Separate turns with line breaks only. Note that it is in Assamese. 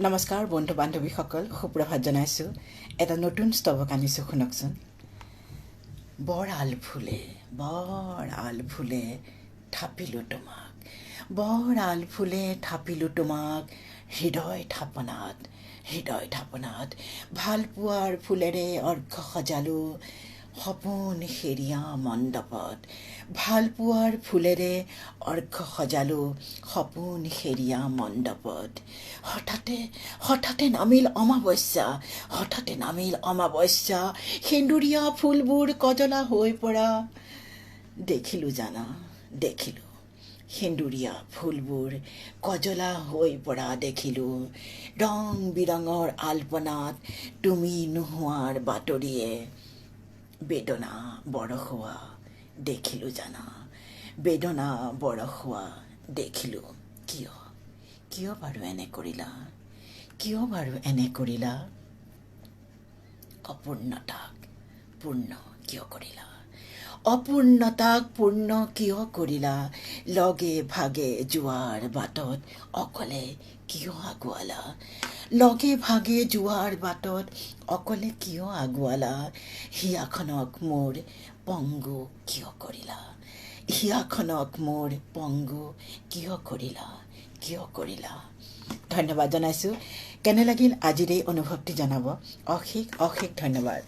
নমস্কাৰ বন্ধু বান্ধৱীসকল, সুপ্ৰভাত জনাইছোঁ। এটা নতুন স্তবক আনিছোঁ, শুনকচোন। বৰ আল ফুলে থাপিলোঁ তোমাক, বৰ আল ফুলে থাপিলোঁ তোমাক, হৃদয় থাপনাত ভাল পোৱাৰ ফুলেৰে অৰ্ঘ্য সজালোঁ সপোন হেৰিয়া মণ্ডপত, ভাল পোৱাৰ ফুলেৰে অৰ্ঘ্য সজালোঁ সপোন হেৰিয়া মণ্ডপত। হঠাতে নামিল অমাৱস্যা, সেন্দুৰীয়া ফুলবোৰ কজলা হৈ পৰা দেখিলোঁ সেন্দুৰীয়া ফুলবোৰ কজলা হৈ পৰা দেখিলোঁ। ৰং বিৰঙৰ আলপনাত তুমি নোহোৱাৰ বাতৰিয়ে বেদনা বৰষুৱা দেখিলোঁ। কিয় বাৰু এনে কৰিলা? অপূৰ্ণতাক পূৰ্ণ কিয় কৰিলা? লগে ভাগে যোৱাৰ বাটত অকলে কিয় আগুৱালা? হিয়াখনক মোৰ পংগু কিয় কৰিলা? ধন্যবাদ জনাইছোঁ। কেনে লাগিল আজিৰ এই অনুভৱটি জনাব। অশেষ ধন্যবাদ।